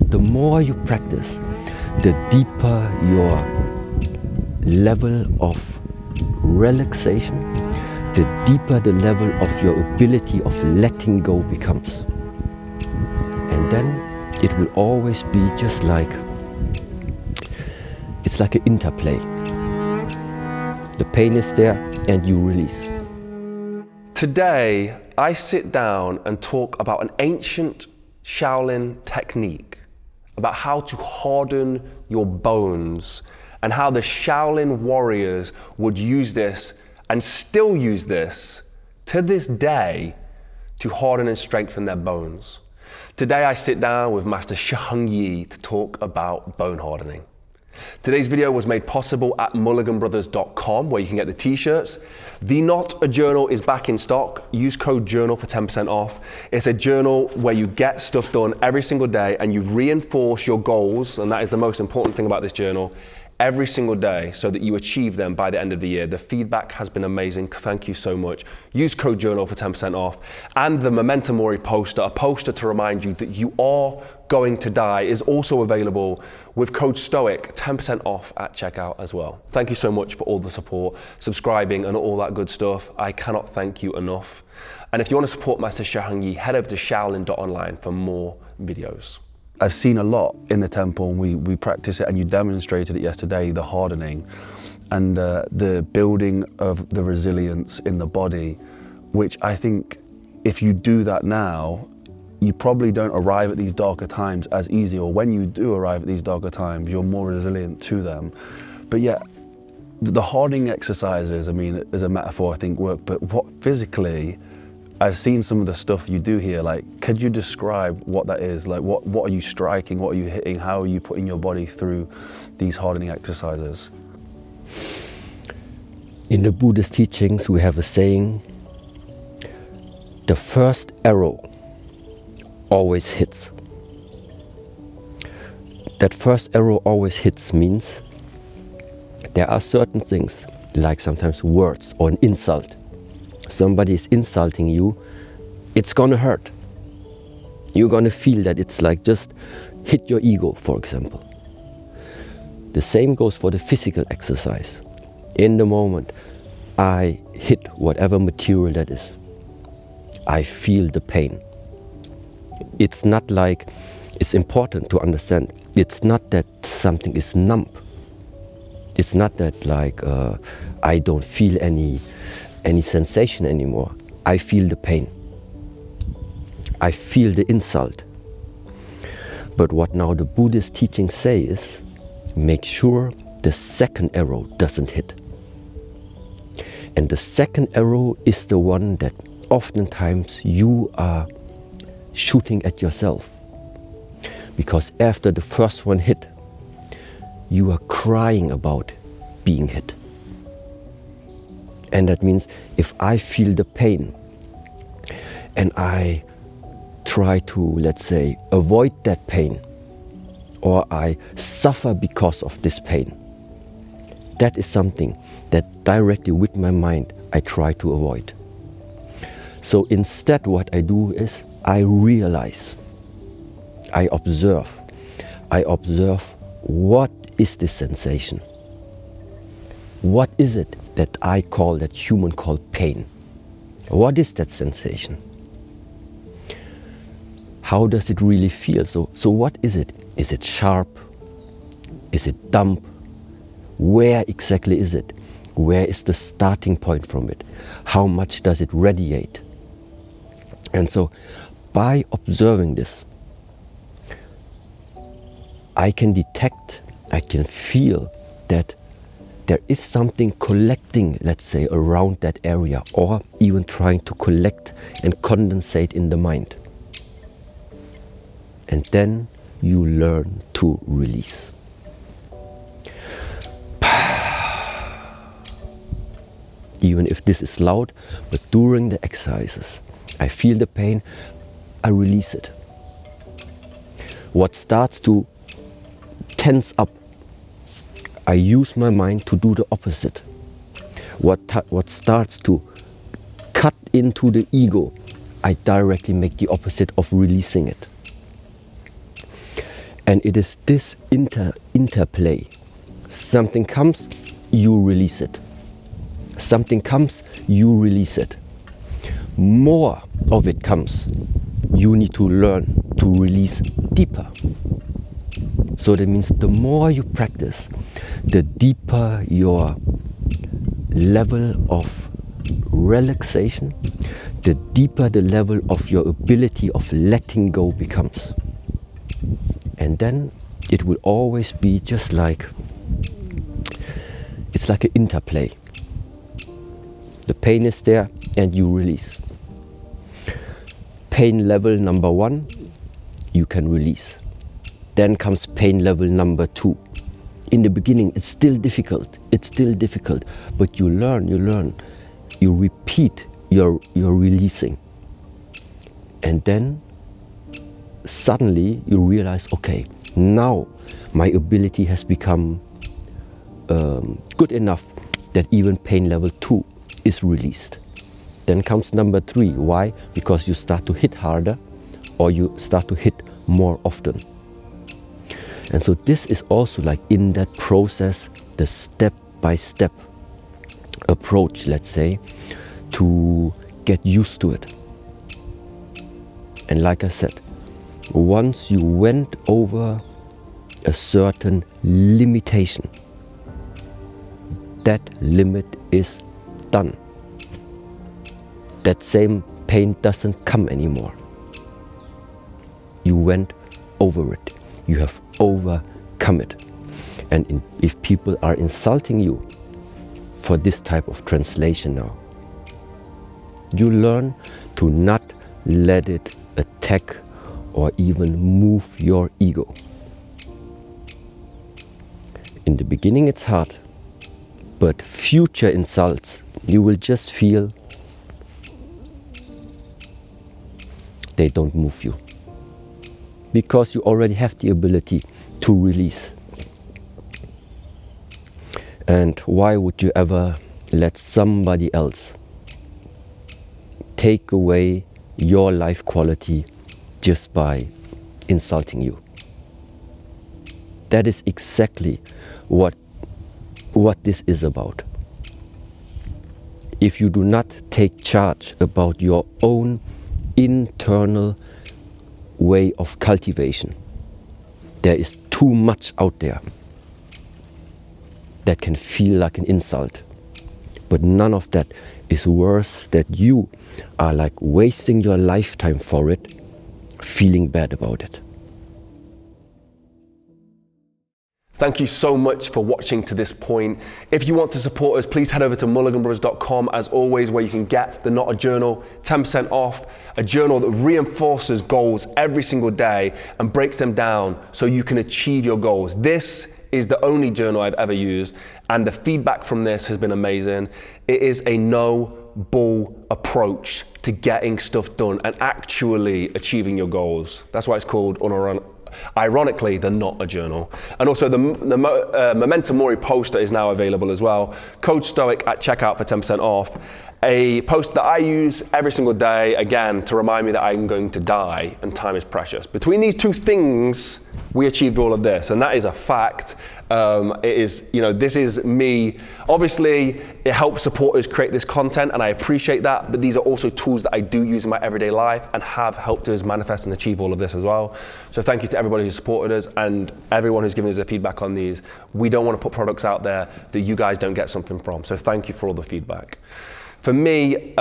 the more you practice, the deeper your level of relaxation, the deeper the level of your ability of letting go becomes. And then it will always be just like, it's like an interplay. The pain is there and you release. Today, I sit down and talk about an ancient Shaolin technique, about how to harden your bones and how the Shaolin warriors would use this and still use this to this day to harden and strengthen their bones. Today I sit down with Master Shi Heng Yi to talk about bone hardening. Today's video was made possible at mulliganbrothers.com, where you can get the t-shirts. The Not a Journal is back in stock. Use code JOURNAL for 10% off. It's a journal where you get stuff done every single day and you reinforce your goals, and that is the most important thing about this journal, every single day so that you achieve them by the end of the year. The feedback has been amazing. Thank you so much. Use code JOURNAL for 10% off. And the Memento Mori poster, a poster to remind you that you are going to die, is also available with code STOIC, 10% off at checkout as well. Thank you so much for all the support, subscribing and all that good stuff. I cannot thank you enough. And if you want to support Master Shi Heng Yi, head over to shaolin.online for more videos. I've seen a lot in the temple, and we practice it, and you demonstrated it yesterday, the hardening and the building of the resilience in the body, which I think if you do that now, you probably don't arrive at these darker times as easy, or when you do arrive at these darker times, you're more resilient to them. But yet, the hardening exercises, I mean, as a metaphor, I think work, but what physically, I've seen some of the stuff you do here, like, could you describe what that is? Like, what are you striking? What are you hitting? How are you putting your body through these hardening exercises? In the Buddhist teachings, we have a saying, the first arrow always hits. That first arrow always hits means there are certain things, like sometimes words or an insult. Somebody is insulting you, it's gonna hurt. You're gonna feel that it's like just hit your ego, for example. The same goes for the physical exercise. In the moment, I hit whatever material that is. I feel the pain. It's not like, it's important to understand, it's not that something is numb. It's not that like I don't feel any sensation anymore. I feel the pain. I feel the insult. But what now the Buddhist teachings say is, make sure the second arrow doesn't hit. And the second arrow is the one that oftentimes you are shooting at yourself. Because after the first one hit, you are crying about being hit. And that means if I feel the pain and I try to, let's say, avoid that pain, or I suffer because of this pain, that is something that directly with my mind I try to avoid. So instead what I do is I realize, I observe what is this sensation? What is it that I call, that human call pain? What is that sensation? How does it really feel? So what is it? Is it sharp? Is it dumb? Where exactly is it? Where is the starting point from it? How much does it radiate? And so by observing this, I can detect, I can feel that there is something collecting, let's say, around that area, or even trying to collect and condensate in the mind. And then you learn to release. Even if this is loud, but during the exercises, I feel the pain, I release it. What starts to tense up, I use my mind to do the opposite. What starts to cut into the ego, I directly make the opposite of releasing it. And it is this interplay. Something comes, you release it. Something comes, you release it. More of it comes, you need to learn to release deeper. So that means the more you practice, the deeper your level of relaxation, the deeper the level of your ability of letting go becomes. And then it will always be just like, it's like an interplay. The pain is there and you release. Pain level number 1, you can release. Then comes pain level number 2. In the beginning, it's still difficult, but you learn, you repeat your releasing. And then suddenly you realize, okay, now my ability has become good enough that even pain level 2 is released. Then comes number 3. Why? Because you start to hit harder or you start to hit more often. And so this is also like in that process, the step-by-step approach, let's say, to get used to it. And like I said, once you went over a certain limitation, that limit is done. That same pain doesn't come anymore. You went over it. You have overcome it. And if people are insulting you for this type of translation now, you learn to not let it attack or even move your ego. In the beginning it's hard, but future insults, you will just feel they don't move you. Because you already have the ability to release. And why would you ever let somebody else take away your life quality just by insulting you? That is exactly what this is about. If you do not take charge about your own internal way of cultivation, there is too much out there that can feel like an insult. But none of that is worse that you are like wasting your lifetime for it, feeling bad about it. Thank you so much for watching to this point. If you want to support us, please head over to mulliganbrothers.com as always, where you can get the Not a Journal 10% off, a journal that reinforces goals every single day and breaks them down so you can achieve your goals. This is the only journal I've ever used, and the feedback from this has been amazing. It is a no bull approach to getting stuff done and actually achieving your goals. That's why it's called, ironically, the Not a Journal. And also the Memento Mori poster is now available as well. Code STOIC at checkout for 10% off. A poster that I use every single day, again, to remind me that I'm going to die and time is precious. Between these two things, we achieved all of this, and that is a fact. It is, this is me. Obviously, it helps supporters create this content, and I appreciate that, but these are also tools that I do use in my everyday life and have helped us manifest and achieve all of this as well. So thank you to everybody who supported us and everyone who's given us their feedback on these. We don't want to put products out there that you guys don't get something from, so thank you for all the feedback. For me,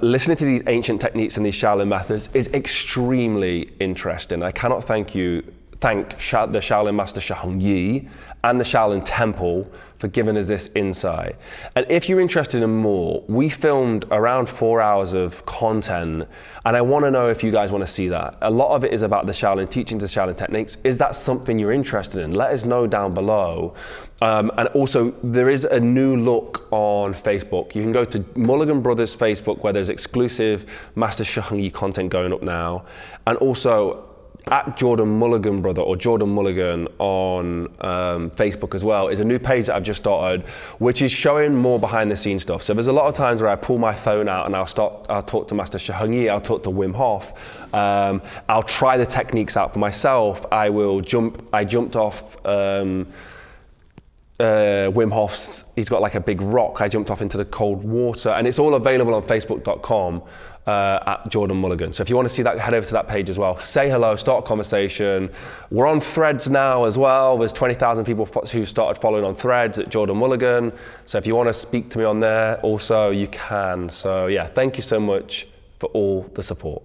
listening to these ancient techniques and these Shaolin methods is extremely interesting. I cannot thank the Shaolin Master Shi Heng Yi and the Shaolin Temple for giving us this insight. And if you're interested in more, we filmed around 4 hours of content, and I want to know if you guys want to see that. A lot of it is about the Shaolin teachings, the Shaolin techniques. Is that something you're interested in? Let us know down below. And also, there is a new look on Facebook. You can go to Mulligan Brothers Facebook, where there's exclusive Master Shi Heng Yi content going up now. And also, at Jordan Mulligan, brother, or Jordan Mulligan on Facebook as well, is a new page that I've just started, which is showing more behind the scenes stuff. So there's a lot of times where I pull my phone out and I'll talk to Master Shi Heng Yi, I'll talk to Wim Hof, I'll try the techniques out for myself. I jumped off Wim Hof's, he's got like a big rock. I jumped off into the cold water, and it's all available on facebook.com at Jordan Mulligan. So if you want to see that, head over to that page as well. Say hello, start a conversation. We're on Threads now as well. There's 20,000 people who started following on Threads at Jordan Mulligan. So if you want to speak to me on there also, you can. So yeah, thank you so much for all the support.